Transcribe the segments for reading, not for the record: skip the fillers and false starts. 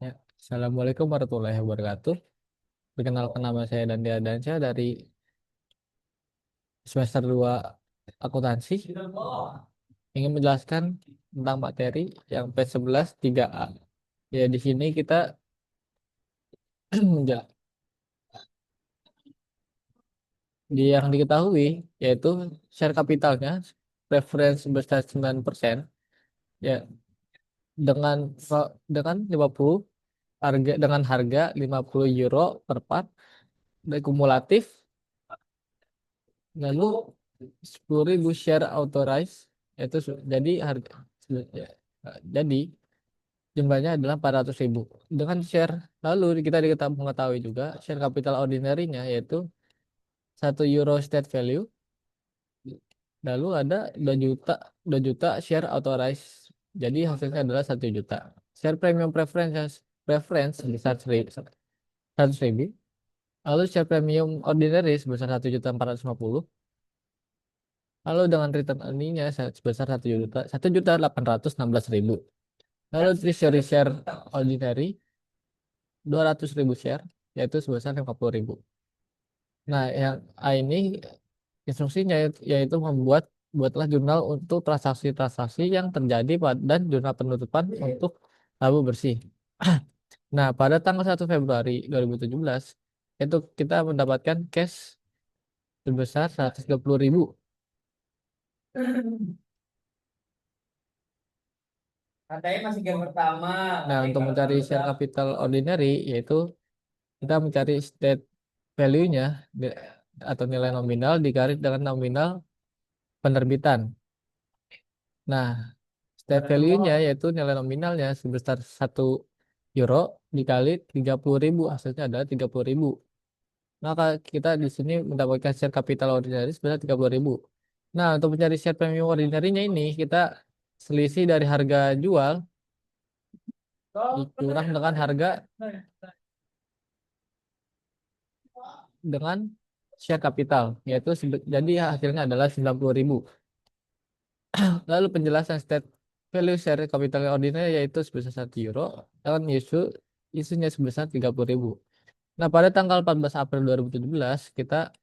Ya, Assalamualaikum warahmatullahi wabarakatuh. Perkenalkan nama saya Dandia Dansyah dari semester 2 akuntansi. Ingin menjelaskan tentang materi yang P11 3A. Ya, di sini kita menjelaskan yang diketahui yaitu share kapitalnya preference sebesar 9%, ya, dengan dengan 50 dengan harga 50 euro per part dan kumulatif. Lalu 10.000 share authorized, itu jadi harga, ya, jadi jumlahnya adalah 400.000 dengan share. Lalu kita mengetahui juga share capital ordinary-nya yaitu 1 euro state value. Lalu ada 2 juta share authorized, jadi hasilnya adalah 1 juta. Share premium preference sebesar 100.000. Lalu share premium ordinary sebesar 1.450.000. Lalu dengan return earning-nya sebesar 1.816.000. Lalu treasury share ordinary 200.000 share, yaitu sebesar 50.000. Nah, yang A ini instruksinya yaitu buatlah jurnal untuk transaksi-transaksi yang terjadi dan jurnal penutupan untuk laba bersih. Nah, pada tanggal 1 Februari 2017 itu kita mendapatkan cash sebesar 130.000. Katanya masih game pertama. Nah, untuk mencari share capital ordinary yaitu kita mencari state value-nya atau nilai nominal dikali dengan nominal penerbitan. Nah, state value-nya yaitu nilai nominalnya sebesar 1 euro dikali 30.000, hasilnya adalah 30.000. Maka kita di sini mendapatkan share capital ordinary sebesar 30.000. Nah, untuk mencari share premium ordinary-nya ini kita selisih dari harga jual dikurang dengan harga dengan share capital, yaitu jadi hasilnya adalah 90.000. Lalu penjelasan state value share capital ordinary yaitu sebesar 1 euro dengan isunya sebesar 30.000. Nah, pada tanggal 14 April 2017 kita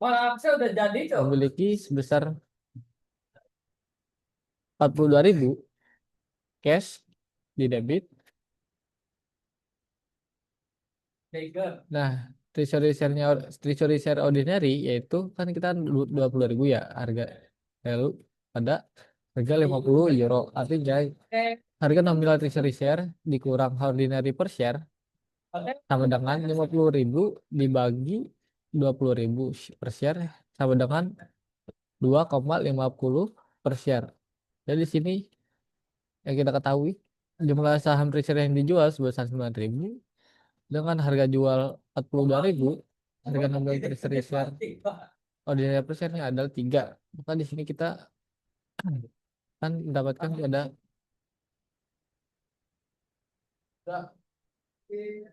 Wah, saya udah jadi tuh. memiliki sebesar 42.000 cash di debit. Tiger. Nah, treasury share ordinary yaitu kan kita 20.000 ya harga, lalu ada harga 50 euro, artinya Oke, harga nominal treasury share dikurang ordinary per share oke. sama dengan 50.000 dibagi 20.000 per share sama dengan 2,50 per share. Jadi di sini yang kita ketahui jumlah saham treasury yang dijual sebesar 9.000 dengan harga jual 42.000, harga nominal treasury share ordinary per share-nya adalah 3. Maka di sini kita kan mendapatkan ada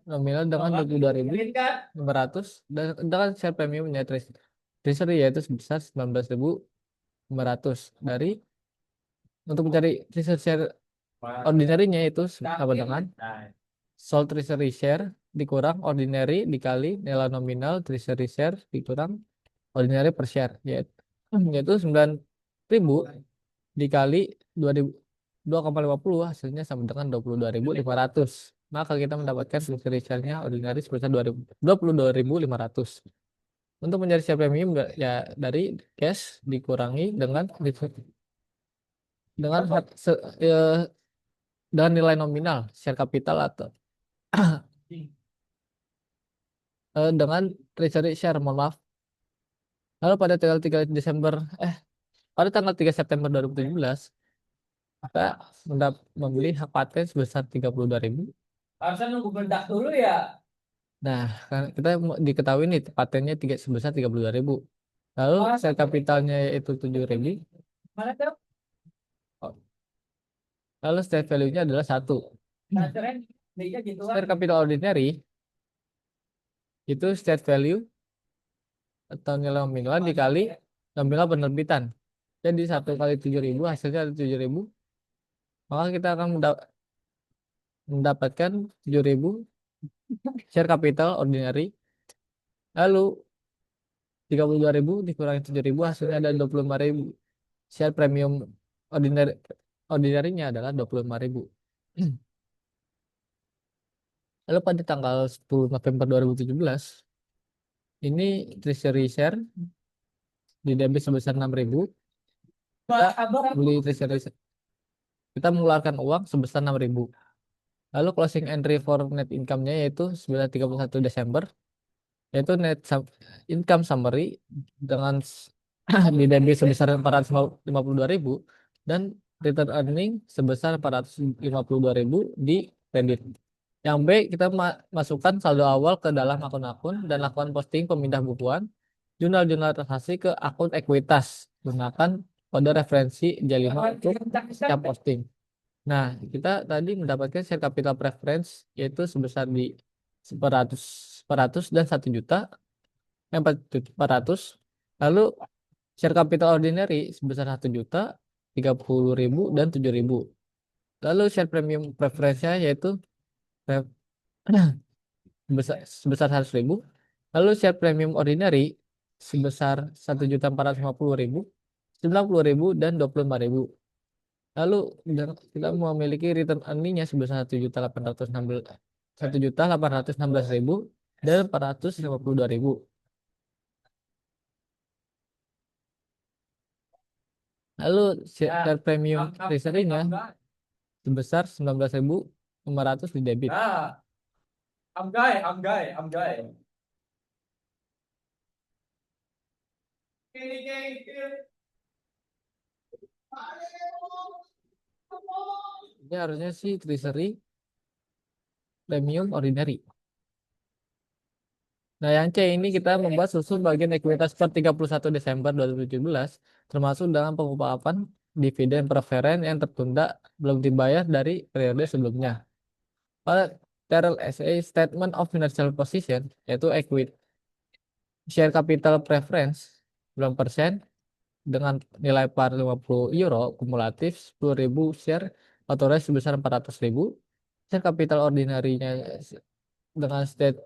nominal dengan 22.500 dan dengan share premiumnya treasury yaitu sebesar 19.500. Dari untuk mencari treasury share ordinary-nya itu sama dengan sold treasury share dikurang ordinary dikali nilai nominal treasury share dikurang ordinary per share, yaitu 9.000 dikali 2.000 2,50, hasilnya sama dengan 22.500. Maka kita mendapatkan treasury share-nya ordinary sebesar 22.500. Untuk mencari share premium ya dari cash dikurangi dengan dengan nilai nominal share capital atau dengan treasury share, mohon maaf. Lalu pada tanggal 3 Desember pada tanggal 3 September 2017 kita membeli hak paten sebesar 32.000. Harusnya nunggu meledak dulu ya. Nah, kan kita diketahui nih patennya sebesar 32.000. Lalu share capitalnya yaitu 7.000. Mana tuh? Lalu state value-nya adalah 1. Nah, keren. Dia gitu kan. Share capital ordinary itu state value atau nilai nominal dikali nominal penerbitan. Jadi 1 kali 7.000 hasilnya ada 7.000. Maka kita akan mendapatkan 7.000 share capital ordinary. Lalu 32.000 dikurangi 7.000 hasilnya ada 25.000. Share premium ordinary ordinary-nya adalah 25.000. Lalu pada tanggal 10 November 2017 ini treasury share di debit sebesar 6.000. Beli treasury kita mengeluarkan uang sebesar 6.000. Lalu closing entry for net income-nya yaitu 31 Desember yaitu income summary dengan di debit sebesar 452.000 dan return earning sebesar 452.000 di kredit. Yang B, kita masukkan saldo awal ke dalam akun-akun dan lakukan posting pemindah bukuan jurnal-jurnal transaksi ke akun ekuitas. Gunakan kode referensi J5 untuk setiap posting. Nah, kita tadi mendapatkan share capital preference yaitu sebesar di 400 dan 1 juta, 400. Lalu share capital ordinary sebesar 1 juta, 30.000 dan 7.000. Lalu share premium preference-nya yaitu sebesar 100.000. Lalu share premium ordinary sebesar 1.450.000, 90.000 dan 25.000. Lalu kita memiliki return earning-nya sebesar 1.816.000 dan 452.000. Lalu share premium treasury-nya sebesar 19.500 di debit. I'm guy. Ini harusnya sih treasury premium ordinary. Nah, yang C ini kita membuat susun bagian ekuitas per 31 Desember 2017 termasuk dalam pengungkapan dividen preferen yang tertunda belum dibayar dari periode sebelumnya. Pada TRLSA Statement of Financial Position yaitu equity share capital preference 9% dengan nilai par 50 euro kumulatif 10.000 share authorized sebesar 400.000. Share capital ordinary-nya dengan state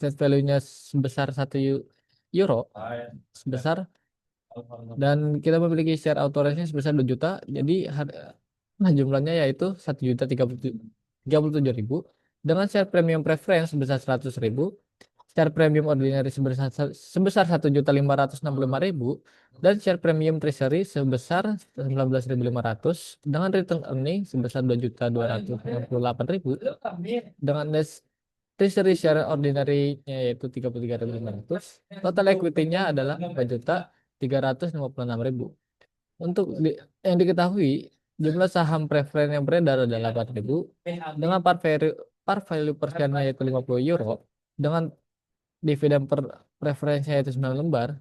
value-nya sebesar 1 euro sebesar dan kita memiliki share authorized-nya sebesar 2 juta. Jadi jumlahnya yaitu 1.037.000 dengan share premium preference sebesar 100.000. Share premium ordinary sebesar 1.565.000 dan share premium treasury sebesar 19.500 dengan return earning sebesar 2.268.000 dengan treasury share ordinary-nya yaitu 33.500. Total equity-nya adalah 4.356.000. Untuk yang diketahui jumlah saham preferen yang beredar adalah 8.000 dengan par value per share-nya yaitu 50 euro dengan dividen per preferensinya yaitu 9 lembar,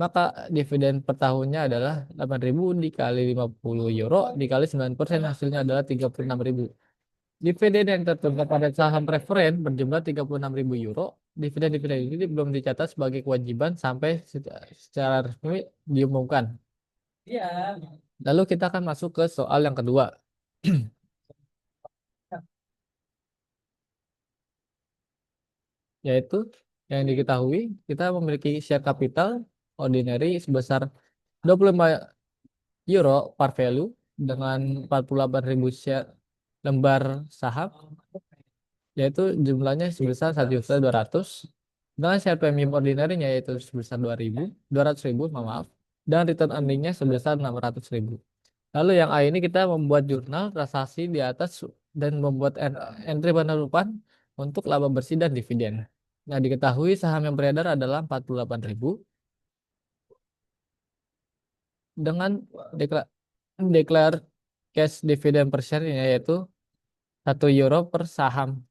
maka dividen per tahunnya adalah 8.000 dikali 50 euro dikali 9% hasilnya adalah 36.000. Dividen yang tertunda pada saham preferen berjumlah 36.000 euro. Dividen-dividen ini belum dicatat sebagai kewajiban sampai secara resmi diumumkan. Iya. Lalu kita akan masuk ke soal yang kedua. Yaitu yang diketahui kita memiliki share capital ordinary sebesar 25 euro par value dengan 48.000 share lembar saham yaitu jumlahnya sebesar 1.200.000 dengan share premium ordinary-nya yaitu sebesar 200.000 maaf dan return earning-nya sebesar 600.000. Lalu yang A ini kita membuat jurnal transaksi di atas dan membuat entry penutupan untuk laba bersih dan dividen. Nah, diketahui saham yang beredar adalah 48.000 dengan declare cash dividend per share yaitu 1 euro per saham.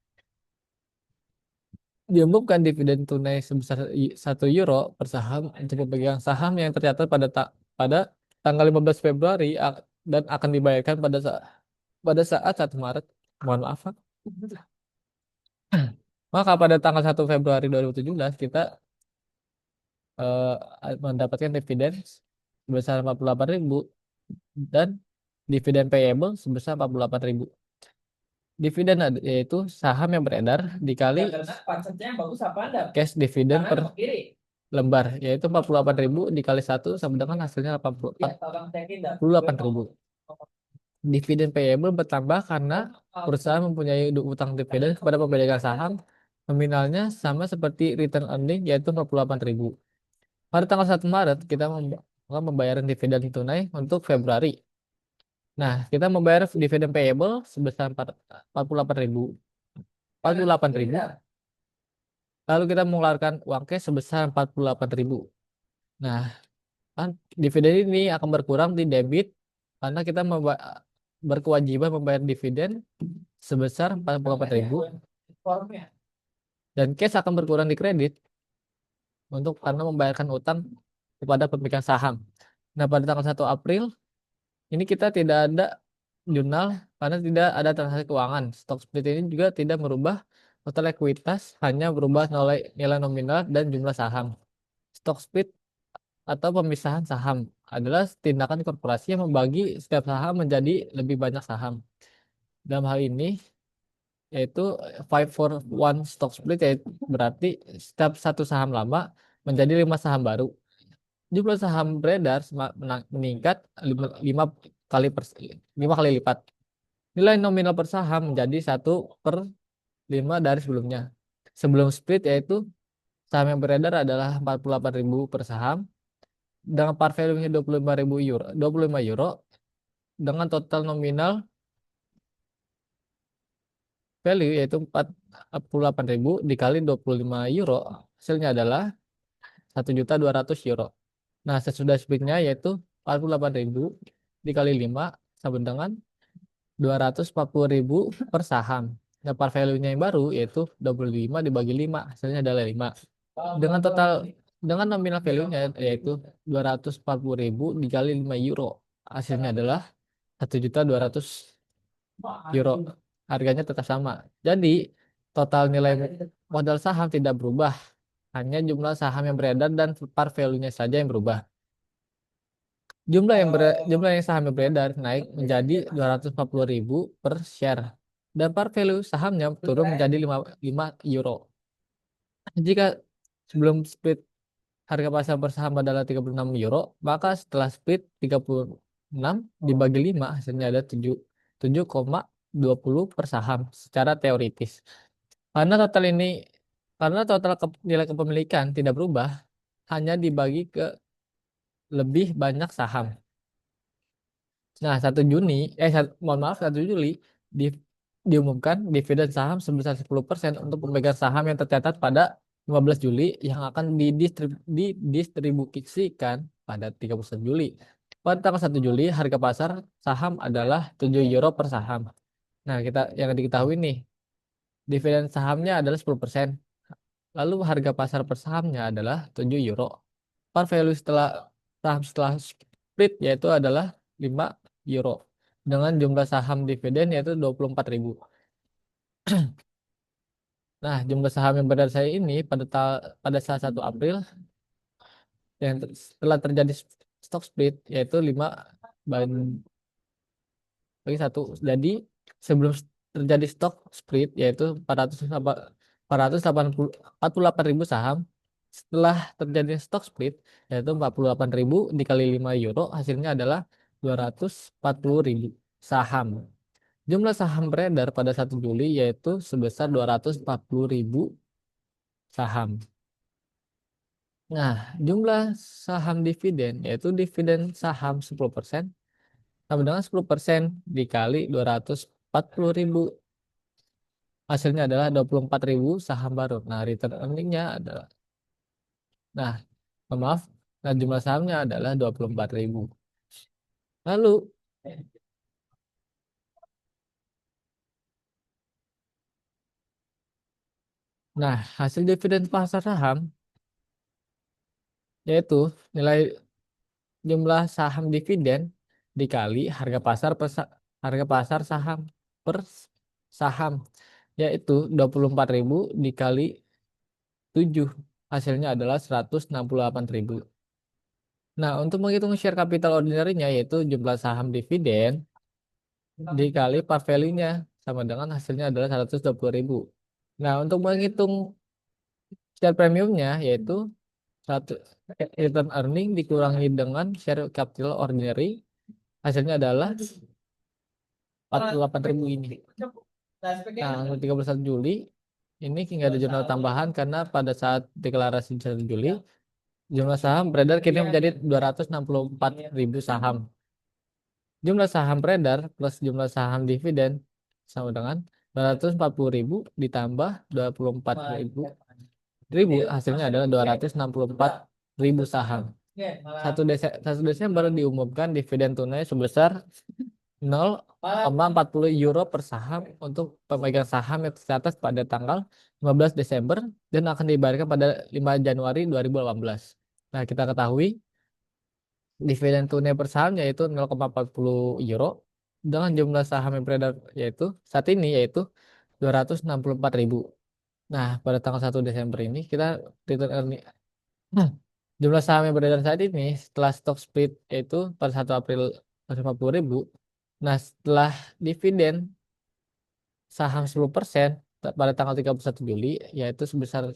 Diumumkan dividen tunai sebesar 1 euro per saham untuk pemegang saham yang tercatat pada tanggal 15 Februari dan akan dibayarkan pada saat 1 Maret. Mohon maaf, Pak. Maka pada tanggal 1 Februari 2017 kita mendapatkan dividen sebesar 48.000 dan dividen payable sebesar 48.000. Dividen yaitu saham yang beredar dikali Karena konsepnya yang bagus apa Anda? cash dividen per Kanan atau kiri? lembar, yaitu 48.000 dikali 1 sama dengan hasilnya Ya, 84 tolong cekin dah. 48.000. Dividen payable bertambah karena perusahaan mempunyai utang dividen kepada pemegang saham, nominalnya sama seperti return earning, yaitu 48.000. Pada tanggal 1 Maret kita melakukan pembayaran dividen tunai untuk Februari. Nah, kita membayar dividen payable sebesar 48.000. 48.000. Lalu kita mengeluarkan uang cash sebesar 48.000. Nah, kan dividen ini akan berkurang di debit karena kita berkewajiban membayar dividen sebesar 48.000, Formnya. dan cash akan berkurang di kredit untuk karena membayarkan utang kepada pemegang saham. Nah, pada tanggal 1 April ini kita tidak ada jurnal karena tidak ada transaksi keuangan. Stock split ini juga tidak merubah total ekuitas, hanya berubah nilai nominal dan jumlah saham. Stock split atau pemisahan saham adalah tindakan korporasi yang membagi setiap saham menjadi lebih banyak saham. Dalam hal ini yaitu 5-for-1 stock split, yaitu berarti setiap satu saham lama menjadi 5 saham baru. Jumlah saham beredar meningkat 5 kali lipat. Nilai nominal per saham menjadi 1/5 dari sebelumnya. Sebelum split yaitu saham yang beredar adalah 48.000 per saham dengan par value-nya 25.000 euro, 25 euro, dengan total nominal value yaitu 48.000 dikali 25 euro, hasilnya adalah 1.200.000 euro. Nah, sesudah splitnya yaitu 48.000 dikali 5 sama dengan 240.000 per saham. Nah, par value-nya yang baru yaitu 25 dibagi 5, hasilnya adalah 5. Dengan nominal value-nya yaitu 240.000 dikali 5 euro, hasilnya adalah 1.200.000 euro. Harganya tetap sama. Jadi, total nilai modal saham tidak berubah. Hanya jumlah saham yang beredar dan par value-nya saja yang berubah. Jumlah yang saham yang beredar naik menjadi 240.000 per share. Dan par value sahamnya turun menjadi 5 euro. Jika sebelum split harga pasar per saham adalah 36 euro, maka setelah split 36 dibagi 5 hasilnya ada 7,20 per saham secara teoritis. Karena total ini karena total nilai kepemilikan tidak berubah, hanya dibagi ke lebih banyak saham. Nah, 1 Juli diumumkan dividen saham sebesar 10% untuk pemegang saham yang tercatat pada 15 Juli yang akan didistribusikan pada 31 Juli. Pada tanggal 1 Juli, harga pasar saham adalah 7 euro per saham. Nah, yang diketahui nih, dividen sahamnya adalah 10%. Lalu harga pasar per sahamnya adalah 7 euro. Par value setelah split yaitu adalah 5 euro. Dengan jumlah saham dividen yaitu 24.000. Nah, jumlah saham yang beredar saya ini pada saat 1 April yang setelah terjadi stock split yaitu 5 bagi 1. Jadi sebelum terjadi stock split yaitu 488.000 saham. Setelah terjadi stock split yaitu 48.000 dikali 5 euro, hasilnya adalah 240.000 saham. Jumlah saham beredar pada 1 Juli yaitu sebesar 240.000 saham. Nah, jumlah saham dividen yaitu dividen saham 10% sama dengan 10% dikali 240.000. Hasilnya adalah 24.000 saham baru. Nah, return earningnya adalah, nah, maaf, nah jumlah sahamnya adalah 24.000. Lalu, nah, hasil dividen pasar saham yaitu nilai jumlah saham dividen dikali harga pasar saham per saham, yaitu 24.000 dikali 7, hasilnya adalah 168.000. Nah, untuk menghitung share capital ordinary-nya yaitu jumlah saham dividen dikali par value-nya sama dengan hasilnya adalah 120.000. Nah, untuk menghitung share premiumnya yaitu satu return earning dikurangi dengan share capital ordinary, hasilnya adalah 48.000 ini. Nah, untuk 31 Juli ini hingga ada jurnal tambahan karena pada saat deklarasi 1 Juli jumlah saham beredar kini menjadi 264.000 saham. Jumlah saham beredar plus jumlah saham dividen sama dengan 240.000 ditambah 24.000 hasilnya adalah 264.000 saham. 1 Desember diumumkan dividen tunai sebesar 0,40 euro per saham untuk pemegang saham yang tercatat pada tanggal 15 Desember dan akan dibayarkan pada 5 Januari 2018. Nah, kita ketahui dividen tunai per saham yaitu 0,40 euro dengan jumlah saham yang beredar yaitu saat ini yaitu 264.000. Nah, pada tanggal 1 Desember ini kita return earning jumlah saham yang beredar saat ini setelah stock split yaitu pada 1 April 140.000. Nah, setelah dividen saham 10% pada tanggal 31 Juli yaitu sebesar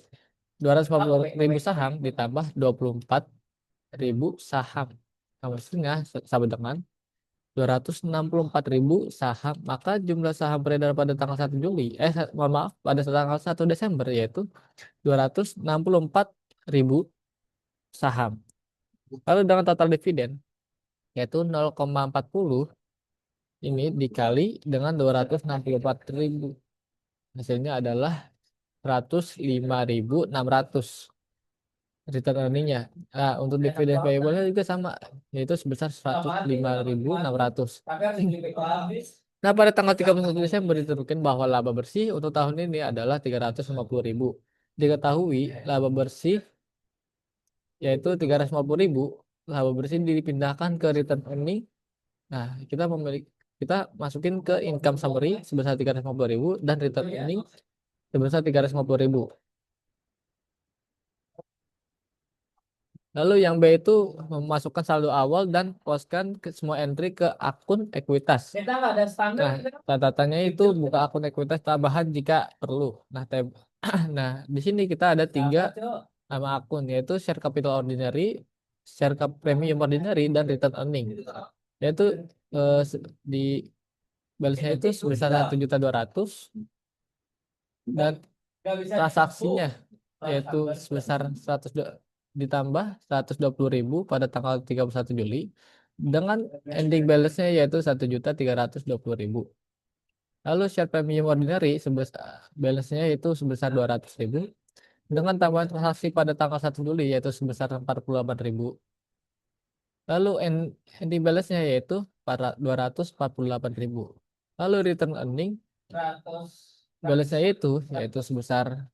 250.000 saham ditambah 24.000 saham. Hasilnya sama dengan 264.000 saham. Maka jumlah saham beredar pada tanggal 1 Juli, mohon maaf, pada tanggal 1 Desember yaitu 264.000 saham. Lalu dengan total dividen yaitu 0,40 ini dikali dengan 264.000. Hasilnya adalah 105.600 return earningnya. Nah, untuk dividen payable juga sama, yaitu sebesar 105.600. Tapi harus di-backup habis. Nah, pada tanggal 31 Desember ditentukan bahwa laba bersih untuk tahun ini adalah 350.000. Diketahui laba bersih yaitu 350.000, laba bersih dipindahkan ke return earning. Nah, kita masukin ke income summary sebesar 350.000 dan return earning sebesar 350.000. Lalu yang B itu memasukkan saldo awal dan poskan ke semua entry ke akun ekuitas. Kita nggak ada standar. Nah, catatannya itu buka akun ekuitas tambahan jika perlu. Nah, nah di sini kita ada 3 nama akun yaitu share capital ordinary, share premium ordinary, dan return earning. Yaitu di balance-nya itu sebesar 1.200.000 dan transaksinya yaitu sebesar 100 ditambah 120.000 pada tanggal 31 Juli dengan ending balance-nya yaitu 1.320.000. Lalu share premium ordinary sebesar balance-nya yaitu sebesar 200.000 dengan tambahan transaksi pada tanggal 1 Juli yaitu sebesar 48.000. Lalu ending balance-nya yaitu 248.000. Lalu return earning balance-nya yaitu sebesar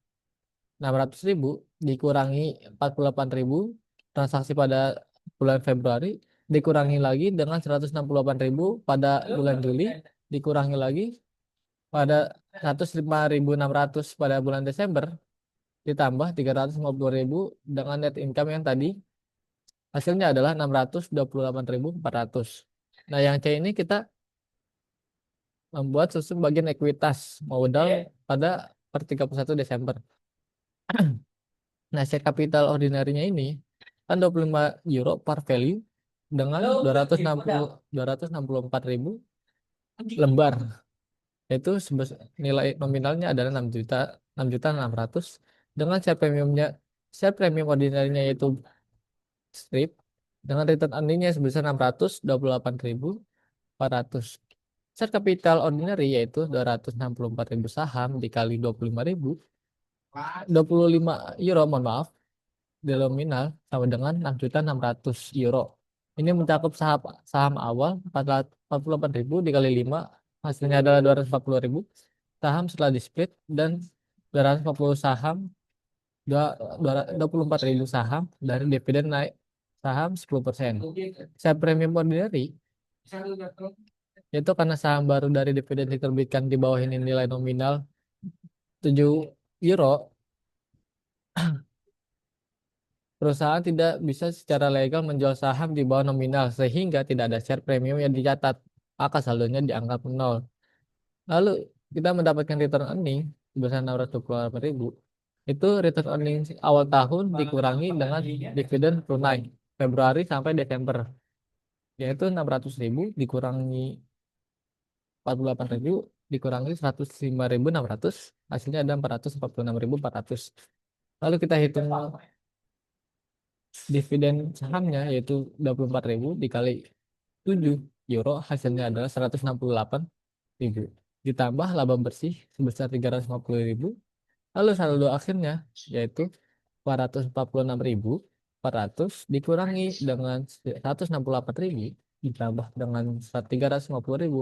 600.000 dikurangi 48.000 transaksi pada bulan Februari, dikurangi lagi dengan 168.000 pada bulan Juli, dikurangi lagi pada 105.600 pada bulan Desember, ditambah 350.000 dengan net income yang tadi. Hasilnya adalah 628.400. Nah, yang C ini kita membuat susun bagian ekuitas modal pada per 31 Desember. Nah, share capital ordinary-nya ini kan 25 euro per value dengan 264.000 lembar. Itu nilai nominalnya adalah 6.600 dengan share premium ordinary-nya yaitu strip dengan return earning-nya sebesar 628.400. Share capital ordinary yaitu 264.000 saham dikali 25 euro, mohon maaf, di nominal sama dengan 6.600 euro. Ini mencakup saham awal 48.000 dikali 5, hasilnya adalah 240.000. Saham setelah di split dan 240 saham 24.000 saham dari dividen naik saham 10%. Share premium ordinary itu karena saham baru dari dividen diterbitkan di bawah ini nilai nominal 7 euro. Perusahaan tidak bisa secara legal menjual saham di bawah nominal sehingga tidak ada share premium yang dicatat. Maka saldonya dianggap nol. Lalu kita mendapatkan return earning sebesar 628.000. Itu return earning awal tahun dikurangi dengan dividen tunai Februari sampai Desember, yaitu 600.000 dikurangi 48.000 dikurangi 105.600, hasilnya ada 446.400. Lalu kita hitung dividen sahamnya, yaitu 24.000 dikali 7 euro, hasilnya adalah 168.000. Ditambah laba bersih sebesar 350.000. Lalu saldo akhirnya yaitu 446.400 dikurangi dengan 168.000 ditambah dengan 350.000,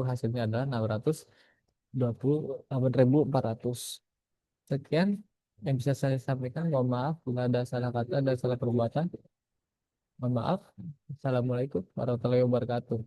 hasilnya adalah 628.400. Sekian yang bisa saya sampaikan. Mohon maaf bila ada salah kata dan salah perbuatan. Mohon maaf. Assalamualaikum warahmatullahi wabarakatuh.